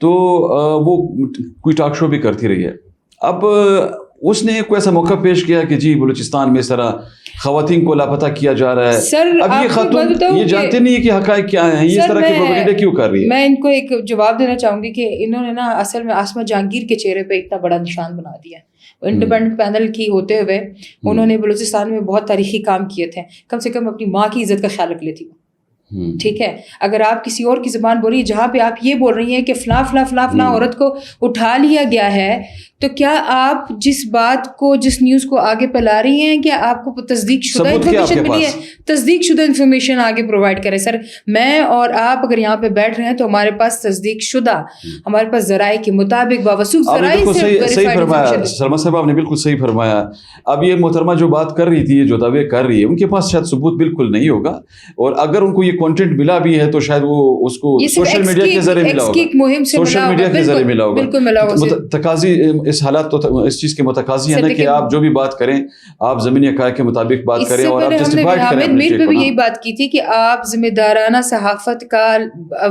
تو وہ کوئی ٹاک شو بھی کرتی رہی ہے. اب اس نے کوئی ایسا موقع پیش کیا کہ جی بلوچستان میں اس طرح خواتین کو لاپتہ کیا جا رہا ہے. سر اب یہ خاتون یہ جانتے نہیں کہ حقائق کیا ہیں, یہ اس طرح کی پروپیگنڈا کیوں کر رہی ہے؟ میں ان کو ایک جواب دینا چاہوں گی کہ انہوں نے نا اصل میں آسمہ جہانگیر کے چہرے پہ اتنا بڑا نشان بنا دیا. انڈیپینڈنٹ پینل کی ہوتے ہوئے انہوں نے بلوچستان میں بہت تاریخی کام کیے تھے. کم سے کم اپنی ماں کی عزت کا خیال رکھ لیتی. ٹھیک ہے, اگر آپ کسی اور کی زبان بولی جہاں پہ آپ یہ بول رہی ہیں کہ فلاں فلاں فلاں فلاں عورت کو اٹھا لیا گیا ہے, تو کیا آپ جس بات کو جس نیوز کو آگے پھیلا رہی ہیں کہ آپ کو تصدیق شدہ انفارمیشن ملی ہے, تصدیق شدہ انفارمیشن آگے پرووائڈ کریں. سر میں اور آپ اگر یہاں پہ بیٹھ رہے ہیں تو ہمارے پاس تصدیق شدہ, ہمارے پاس ذرائع کے مطابق باوثوق ذرائع سے صحیح فرمایا سلمہ صاحب, آپ نے بالکل صحیح فرمایا. اب یہ محترمہ جو بات کر رہی تھی, جو دعوے کر رہی ہے, ان کے پاس شاید ثبوت بالکل نہیں ہوگا, اور اگر ان کو یہ کنٹینٹ ملا بھی ہے تو شاید وہ اس کو سوشل میڈیا کے ذریعے ملا ہوگا, سوشل میڈیا کے ذریعے ملا ہوگا. تقاضی اس حالات تو اس چیز کے متقاضی ہے نا کہ آپ جو بھی بات کریں آپ زمینی حقائق کے مطابق بات کریں, اور آپ جسٹیفائڈ کریں. حامد میر پہ بھی یہی بات کی تھی کہ آپ ذمہ دارانہ صحافت کا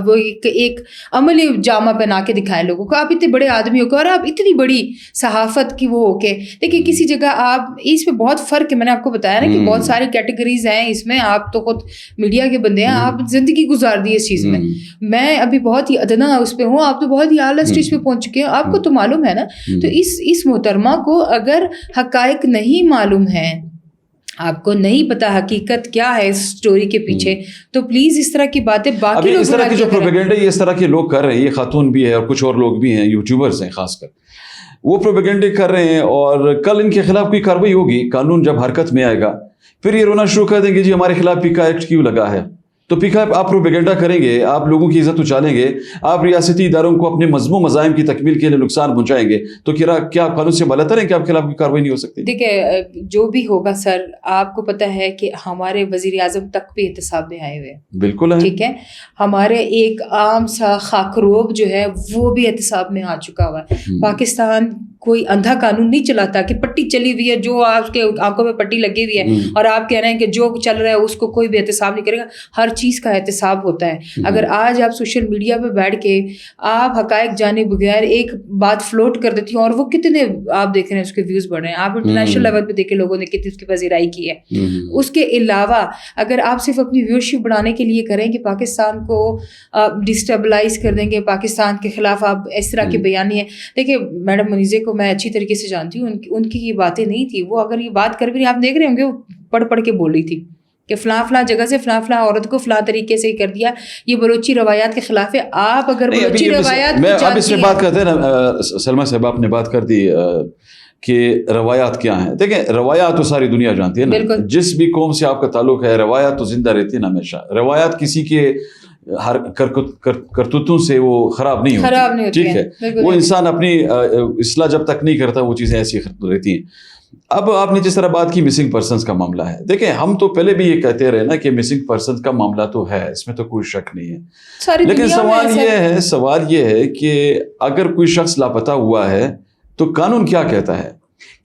وہ ایک عملی جامہ پہنا کے دکھائیں لوگوں کو. آپ اتنے بڑے آدمی ہو کے اور آپ اتنی بڑی صحافت کی وہ ہو کے, دیکھیے کسی جگہ آپ اس میں بہت فرق ہے. میں نے آپ کو بتایا نا کہ بہت ساری کیٹیگریز ہیں اس میں, آپ تو خود میڈیا کے بندے ہیں, آپ زندگی گزار دی اس چیز میں. میں ابھی بہت ہی ادنا اس پہ ہوں, آپ تو بہت ہی اعلیٰ اسٹیج پہ پہنچ چکے ہیں, آپ کو تو معلوم ہے نا. تو اس محترمہ کو اگر حقائق نہیں معلوم ہے, آپ کو نہیں پتا حقیقت کیا ہے اس سٹوری کے پیچھے, تو پلیز اس طرح کی باتیں باقی لوگ اس طرح کی جو پروپیگنڈا یہ اس طرح کے لوگ کر رہے ہیں, یہ خاتون بھی ہے اور کچھ اور لوگ بھی ہیں, یوٹیوبرز ہیں خاص کر, وہ پروپیگنڈے کر رہے ہیں. اور کل ان کے خلاف کوئی کارروائی ہوگی, قانون جب حرکت میں آئے گا پھر یہ رونا شروع کر دیں گے جی ہمارے خلاف پیکا ایکٹ کیوں لگا ہے. تو پیکا آپ پروپیگنڈا کریں گے, آپ لوگوں کی عزت اچالیں گے, آپ ریاستی اداروں کو اپنے مضمون مزاحم کی تکمیل کے لیے نقصان پہنچائیں گے, تو کیا قانون سے بالاتر ہے کہ آپ کے خلاف کوئی کارروائی نہیں ہو سکتی؟ دیکھیں جو بھی ہوگا سر, آپ کو پتہ ہے کہ ہمارے وزیر اعظم تک بھی احتساب میں آئے ہوئے ہیں. بالکل ہے, ٹھیک ہے, ہمارے ایک عام سا خاکروب جو ہے وہ بھی احتساب میں آ چکا ہوا ہے. پاکستان کوئی اندھا قانون نہیں چلاتا کہ پٹی چلی ہوئی ہے, جو آپ کے آنکھوں میں پٹی لگی ہوئی ہے اور آپ کہہ رہے ہیں کہ جو چل رہا ہے اس کو کوئی بھی احتساب نہیں کرے گا. ہر چیز کا احتساب ہوتا ہے. اگر آج آپ سوشل میڈیا پہ بیٹھ کے آپ حقائق جانے بغیر ایک بات فلوٹ کر دیتی ہیں, اور وہ کتنے آپ دیکھ رہے ہیں اس کے ویوز بڑھ رہے ہیں, آپ انٹرنیشنل لیول پہ دیکھیں لوگوں نے کتنی اس کی پذیرائی کی ہے. اس کے علاوہ اگر آپ صرف اپنی ویورشپ بڑھانے کے لیے کریں کہ پاکستان کو ڈسٹیبلائز کر دیں گے, پاکستان کے خلاف آپ اس طرح کے بیانیے, دیکھیں میڈم منیزے کو میں اچھی طریقے سے جانتی ہوں, ان کی یہ باتیں نہیں تھی. وہ اگر یہ بات کر بھی آپ دیکھ رہے ہوں گے وہ پڑھ کے بول رہی تھی کہ فلاں فلاں جگہ سے فلاں فلاں عورت کو فلاں طریقے سے کر دیا, یہ بلوچی روایات کے خلاف ہے. آپ اگر بلوچی روایات میں اب اس میں بات کرتے ہیں نا سلمہ صاحب, آپ نے بات کر دی کہ روایات کیا ہیں. دیکھیں روایات تو ساری دنیا جانتی ہے نا, جس بھی قوم سے آپ کا تعلق ہے روایات تو زندہ رہتی ہے نا ہمیشہ. روایات کسی کے ہر کرتوتوں سے وہ خراب نہیں ہوتی, ٹھیک ہے, وہ انسان اپنی اصلاح جب تک نہیں کرتا وہ چیزیں ایسی رہتی ہیں. اب آپ نے جس طرح بات کی مسنگ پرسنز کا معاملہ ہے, دیکھیں ہم تو پہلے بھی یہ کہتے رہے نا کہ مسنگ پرسنز کا معاملہ تو ہے, اس میں تو کوئی شک نہیں ہے, لیکن سوال یہ ہے کہ اگر کوئی شخص لاپتہ ہوا ہے تو قانون کیا کہتا ہے؟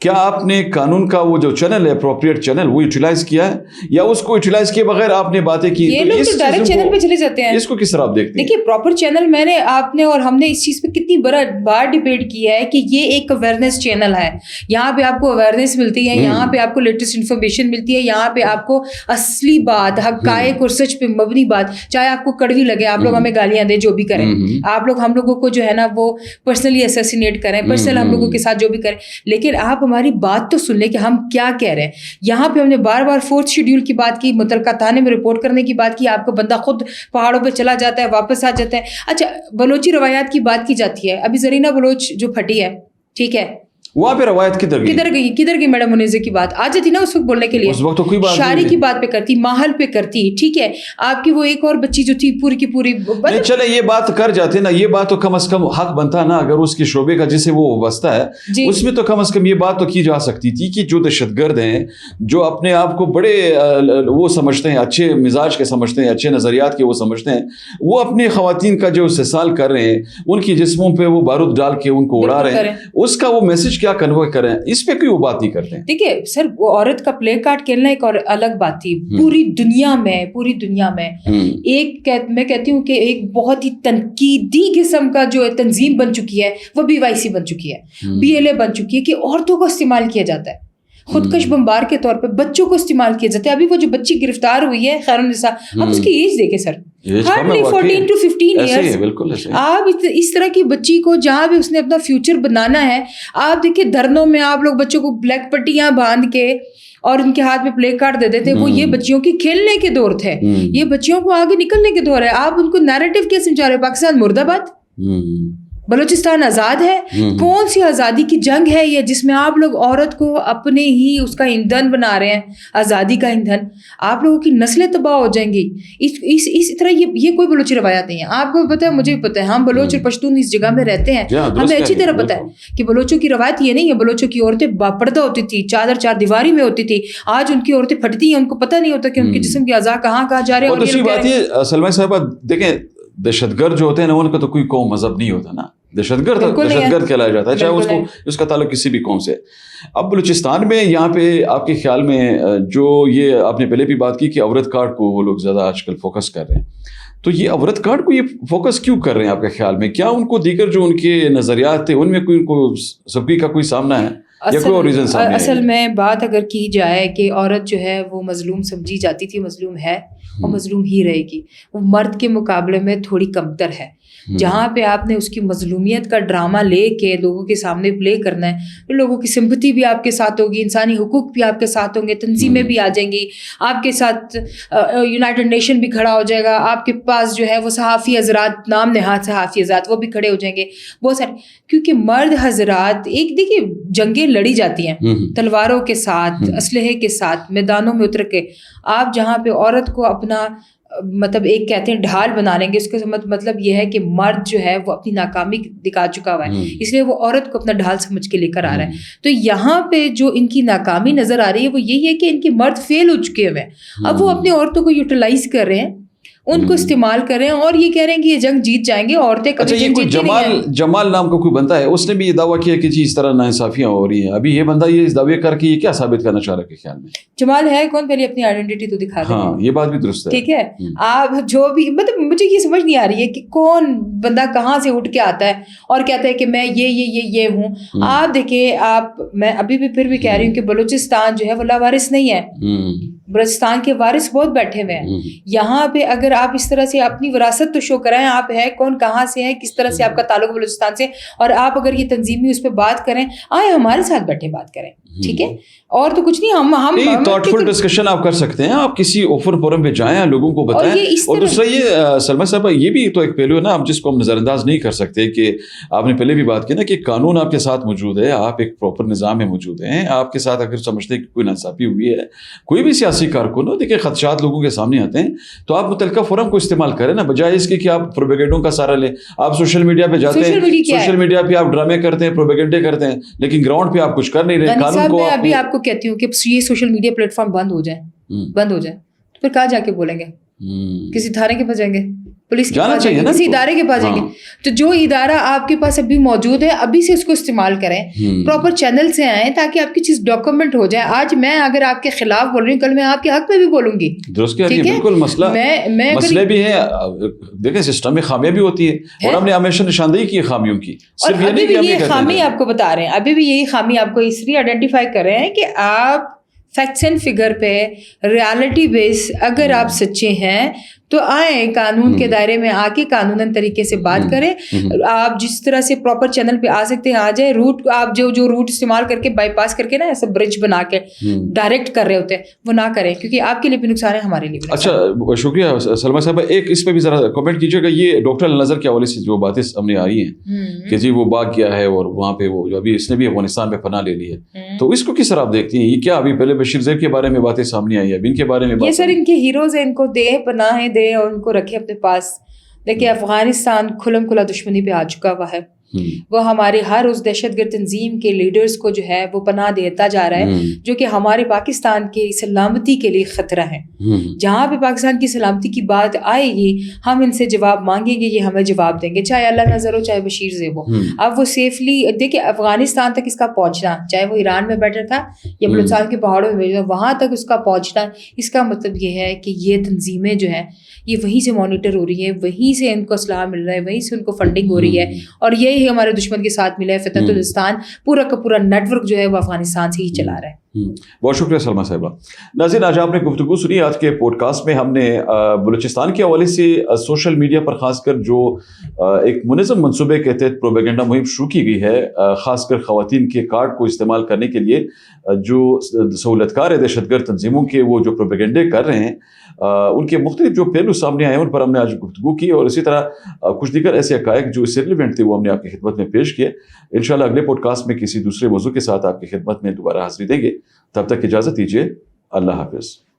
کیا آپ نے قانون کا وہ جو چینل ہے اپروپریٹ چینل وہ یوٹیلائز کیا ہے, یا اس کو یوٹیلائز کیے بغیر آپ نے باتیں کی؟ یہ لوگ تو ڈائریکٹ چینل پہ چلے جاتے ہیں. اس کو کس طرح آپ دیکھتے ہیں؟ دیکھیے پراپر چینل میں نے آپ نے اور ہم نے اس چیز پہ کتنی بار ڈیبیٹ کیا ہے کہ یہ ایک اویئرنیس چینل ہے. یہاں پہ آپ کو اویئرنیس ملتی ہے, یہاں پہ آپ کو لیٹسٹ انفارمیشن ملتی ہے, یہاں پہ آپ کو اصلی بات, حقائق اور سچ پہ مبنی بات, چاہے آپ کو کڑوی لگے, آپ لوگ ہمیں گالیاں دیں, جو بھی کریں, آپ لوگ ہم لوگوں کو جو ہے نا وہ پرسنلی اسیسینیٹ کریں, پرسنل ہم لوگوں کے ساتھ جو بھی کریں, لیکن آپ ہماری بات تو سن لیں کہ ہم کیا کہہ رہے ہیں. یہاں پہ ہم نے بار بار 4th شیڈیول کی بات کی, متعلقہ تھانے میں رپورٹ کرنے کی بات کی, آپ کا بندہ خود پہاڑوں پہ چلا جاتا ہے واپس آ جاتا ہے. اچھا بلوچی روایات کی بات کی جاتی ہے, ابھی زرینہ بلوچ جو پھٹی ہے, ٹھیک ہے, وہاں پہ روایت کدھر گئی میڈم منیزے کی بات آ جاتی نا اس وقت بولنے کے لیے, اس وقت تو کوئی بات شاعری کی بات پہ کرتی, ماحول پہ کرتی, ٹھیک ہے. آپ کی وہ ایک اور بچی جو تھی پوری کی پوری, چلے یہ بات کر جاتے نا, یہ بات تو کم از کم حق بنتا نا, اگر اس کے شعبے کا جسے وہ وابستہ ہے اس میں تو کم از کم یہ بات تو کی جا سکتی تھی کہ جو دہشت گرد ہیں, جو اپنے آپ کو بڑے وہ سمجھتے ہیں, اچھے مزاج کے سمجھتے ہیں, اچھے نظریات کے وہ سمجھتے ہیں, وہ اپنی خواتین کا جو استحصال کر رہے ہیں, ان کی جسموں پہ وہ بارود ڈال کے ان کو اڑا رہے ہیں, اس کا وہ میسج کیا کنوے کریں, اس پہ کوئی وہ بات نہیں کرتے ہیں. دیکھیے سر, وہ عورت کا پلے کارڈ کھیلنا ایک اور الگ بات تھی. پوری دنیا میں ایک میں کہتی ہوں کہ ایک بہت ہی تنقیدی قسم کا جو تنظیم بن چکی ہے وہ BYC بن چکی ہے, BLA بن چکی ہے, کہ عورتوں کو استعمال کیا جاتا ہے خودکش بمبار کے طور پہ, بچوں کو استعمال کیا جاتا ہے. ابھی وہ جو بچی گرفتار ہوئی ہے خیر النساء, آپ اس کی ایج دیکھیں سر, hardly 14 to 15 ایئرس. آپ اس طرح کی بچی کو جہاں بھی اس نے اپنا فیوچر بنانا ہے, آپ دیکھیں دھرنوں میں آپ لوگ بچوں کو بلیک پٹیاں باندھ کے اور ان کے ہاتھ میں پلے کارڈ دے دیتے. وہ یہ بچیوں کی کھیلنے کے دور تھے, یہ بچیوں کو آگے نکلنے کے دور ہے. آپ ان کو نیریٹو کیا سمجھا رہے ہیں؟ پاکستان مرد آباد, بلوچستان آزاد ہے. کون سی آزادی کی جنگ ہے یہ جس میں آپ لوگ عورت کو اپنے ہی اس کا ایندھن بنا رہے ہیں, آزادی کا ایندھن؟ آپ لوگوں کی نسلیں تباہ ہو جائیں گی. اس طرح یہ کوئی بلوچی روایات نہیں ہے. آپ کو پتہ ہے, مجھے بھی پتہ ہے, ہم بلوچ اور پشتون اس جگہ میں رہتے ہیں, ہمیں اچھی طرح پتہ ہے کہ بلوچوں کی روایت یہ نہیں ہے. بلوچوں کی عورتیں باپردہ ہوتی تھی, چار دیواری میں ہوتی تھی. آج ان کی عورتیں پھٹتی ہیں, ان کو پتہ نہیں ہوتا کہ ان کے جسم کے اعضاء کہاں جا رہے ہیں. اور دوسری بات یہ سلمہ صاحبہ دیکھیں, دہشت گرد جو ہوتے ہیں نا, ان کا تو کوئی قوم مذہب نہیں ہوتا نا. دہشت گرد کہلایا جاتا ہے, چاہے اس کا تعلق کسی بھی قوم سے. اب بلوچستان میں یہاں پہ آپ کے خیال میں جو یہ آپ نے پہلے بھی بات کی کہ عورت کارڈ کو وہ لوگ زیادہ آج کل فوکس کر رہے ہیں, تو یہ عورت کارڈ کو یہ فوکس کیوں کر رہے ہیں آپ کے خیال میں؟ کیا ان کو دیگر جو ان کے نظریات تھے ان میں کوئی ان کو سبکی کا کوئی سامنا ہے یا کوئی اور ریزن سامنے ہے؟ اصل میں بات اگر کی جائے کہ عورت جو ہے وہ مظلوم سمجھی جاتی تھی, مظلوم ہے اور مظلوم ہی رہے گی. وہ مرد کے مقابلے میں تھوڑی کمتر ہے. جہاں پہ آپ نے اس کی مظلومیت کا ڈرامہ لے کے لوگوں کے سامنے پلے کرنا ہے, تو لوگوں کی سمپتھی بھی آپ کے ساتھ ہوگی, انسانی حقوق بھی آپ کے ساتھ ہوں گے, تنظیمیں بھی آ جائیں گی آپ کے ساتھ, یونائٹڈ نیشن بھی کھڑا ہو جائے گا آپ کے پاس, جو ہے وہ صحافی حضرات, نام نہاد صحافی حضرات, وہ بھی کھڑے ہو جائیں گے بہت سارے. کیونکہ مرد حضرات, ایک دیکھیے جنگیں لڑی جاتی ہیں تلواروں کے ساتھ, اسلحے کے ساتھ, میدانوں میں اتر کے. آپ جہاں پہ عورت کو اپنا مطلب ایک کہتے ہیں ڈھال بنا لیں گے, اس کا مطلب یہ ہے کہ مرد جو ہے وہ اپنی ناکامی دکھا چکا ہوا ہے, اس لیے وہ عورت کو اپنا ڈھال سمجھ کے لے کر آ رہا ہے. تو یہاں پہ جو ان کی ناکامی نظر آ رہی ہے وہ یہی ہے کہ ان کے مرد فیل ہو چکے ہوئے ہیں. اب وہ اپنی عورتوں کو یوٹیلائز کر رہے ہیں, ان کو استعمال کریں اور یہ کہہ رہے ہیں کہ یہ جنگ جیت جائیں گے. عورتیں کبھی جنگ جیتتی نہیں ہیں. جمال نام کا کوئی بندہ ہے, اس نے بھی یہ دعویٰ کیا کہ جی اس طرح ناانصافیاں ہو رہی ہیں. ابھی یہ بندہ یہ اس دعوے کر کے یہ کیا ثابت کرنا چاہ رہا ہے کہ خیال میں؟ جمال ہے کون؟ پہلے اپنی آئیڈینٹی تو دکھا دیں. ہاں یہ بات بھی درست ہے. ٹھیک ہے, آپ جو بھی مطلب مجھے یہ سمجھ نہیں آ رہی ہے کہ کون بندہ کہاں سے اٹھ کے آتا ہے اور کہتا ہے کہ میں یہ ہوں. آپ دیکھیں, میں ابھی بھی پھر بھی کہہ رہی ہوں کہ بلوچستان جو ہے وہ لاوارث نہیں ہے. بلوچستان کے وارث بہت بیٹھے ہوئے ہیں. یہاں پہ اگر آپ اس طرح سے اپنی وراثت تو شو کرائیں, آپ ہے کون, کہاں سے ہیں, کس طرح سے آپ کا تعلق بلوچستان سے, اور آپ اگر یہ تنظیمی اس پہ بات کریں, آئے ہمارے ساتھ بیٹھے بات کریں. ٹھیک ہے, اور تو کچھ نہیں. ہم تھاٹفل ڈسکشن آپ کر سکتے ہیں, آپ کسی اوپن فورم پہ جائیں, لوگوں کو بتائیں. اور دوسرا یہ سلمہ صاحب, یہ بھی تو ایک پہلو ہے نا, آپ جس کو ہم نظر انداز نہیں کر سکتے, کہ آپ نے پہلے بھی بات کی نا کہ قانون آپ کے ساتھ موجود ہے, آپ ایک پراپر نظام میں موجود ہیں. آپ کے ساتھ اگر سمجھتے ہیں کہ کوئی ناانصافی ہوئی ہے, کوئی بھی سیاسی کارکن ہو, دیکھیں خدشات لوگوں کے سامنے آتے ہیں, تو آپ متعلقہ فورم کو استعمال کریں نا, بجائے اس کے کہ آپ پروپیگنڈوں کا سہارا لیں. آپ سوشل میڈیا پہ جاتے ہیں, سوشل میڈیا پہ آپ ڈرامے کرتے ہیں, پروپیگنڈے کرتے ہیں, لیکن گراؤنڈ پہ آپ کچھ کر نہیں رہے. قانون کو ابھی آپ کو کہتی ہوں کہ یہ سوشل میڈیا پلیٹ فارم بند ہو جائیں, تو پھر کہاں جا کے بولیں گے؟ کسی تھانے کے پاس جائیں گے, پولیس کے پاس جائیں گے, کسی ادارے کے پاس جائیں گے. تو جو ادارہ آپ کے پاس ابھی موجود ہے, ابھی سے اس کو استعمال کریں, پراپر چینل سے آئیں تاکہ آپ کی چیز ڈاکومنٹ ہو جائے. آج میں اگر آپ کے خلاف بول رہی ہوں, کل میں آپ کے حق میں بھی بولوں گی. درست, بالکل مسئلے بھی ہیں. دیکھیں سسٹم میں خامیاں بھی ہوتی ہیں, اور ہم نے ہمیشہ نشاندہی کی خامیوں کی. اور ابھی بھی یہ خامی آپ کو بتا رہے ہیں, ابھی بھی یہی خامی آپ کو اس لیے آئیڈینٹیفائی کر رہے ہیں کہ آپ فیکٹس اینڈ فگر پہ, ریالٹی بیس اگر آپ سچے ہیں تو آئیں قانون کے دائرے میں آ کے قانوناً طریقے سے بات کریں. آپ جس طرح سے پراپر چینل پہ آ سکتے ہیں آ جائیں. روٹ آپ جو روٹ استعمال کر کے بائی پاس کر کے نا ایسا برج بنا کے ڈائریکٹ کر رہے ہوتے ہیں, وہ نہ کریں, کیونکہ آپ کے لیے بھی نقصان ہے, ہمارے لیے بھی. اچھا شکریہ سلمہ صاحب. ایک اس پہ بھی ذرا کمنٹ کیجیے گا, یہ ڈاکٹر النظر کے حوالے سے جو باتیں ہم نے آئی ہیں کہ جی وہ بھاگ گیا ہے اور وہاں پہ وہ ابھی اس نے بھی افغانستان پہ پناہ لے لی ہے, تو اس کو کس طرح آپ دیکھتی ہیں؟ یہ کیا ابھی پہلے بشیر زیب کے بارے میں باتیں سامنے آئی ہیں, اب ان کے بارے میں یہ سر ان کے ہیروز ہیں, ان کو دیں پناہیں دیں اور ان کو رکھیں اپنے پاس. دیکھیے افغانستان کھلم کھلا دشمنی پہ آ چکا ہوا ہے, وہ ہمارے ہر اس دہشت گرد تنظیم کے لیڈرز کو جو ہے وہ پناہ دیتا جا رہا ہے جو کہ ہمارے پاکستان کی سلامتی کے لیے خطرہ ہے. جہاں پہ پاکستان کی سلامتی کی بات آئے گی ہم ان سے جواب مانگیں گے, یہ ہمیں جواب دیں گے, چاہے اللہ نظر ہو چاہے بشیر زیب ہو. اب وہ سیفلی دیکھیں افغانستان تک اس کا پہنچنا, چاہے وہ ایران میں بیٹھا تھا یا بلوچستان کے پہاڑوں میں بیٹھا, وہاں تک اس کا پہنچنا, اس کا مطلب یہ ہے کہ یہ تنظیمیں جو ہیں یہ وہیں سے مانیٹر ہو رہی ہے, وہیں سے ان کو اسلحہ مل رہا ہے, وہیں سے ان کو فنڈنگ ہو رہی ہے, اور یہی ہمارے دشمن کے ساتھ ملا ہے. فتنۃ الاسلام پورا کا پورا نیٹ ورک جو ہے وہ افغانستان سے ہی چلا رہا ہے. بہت شکریہ سلمیٰ صاحبہ. ناظرین, آج آپ نے گفتگو سنی. آج کے پوڈ کاسٹ میں ہم نے بلوچستان کے حوالے سے سوشل میڈیا پر خاص کر جو ایک منظم منصوبے کے تحت پروپیگنڈا مہم شروع کی گئی ہے, خاص کر خواتین کے کارڈ کو استعمال کرنے کے لیے جو سہولت کار ہے دہشت گرد تنظیموں کے, وہ جو پروپیگنڈے کر رہے ہیں ان کے مختلف جو پہلو سامنے آئے ہیں ان پر ہم نے آج گفتگو کی, اور اسی طرح کچھ دیگر ایسے حقائق جو اس سے ریلیونٹ تھے وہ ہم نے آپ کی خدمت میں پیش کیے. انشاءاللہ اگلے پوڈ کاسٹ میں کسی دوسرے موضوع کے ساتھ آپ کی خدمت میں دوبارہ حاضری دیں گے. تب تک اجازت دیجیے. اللہ حافظ.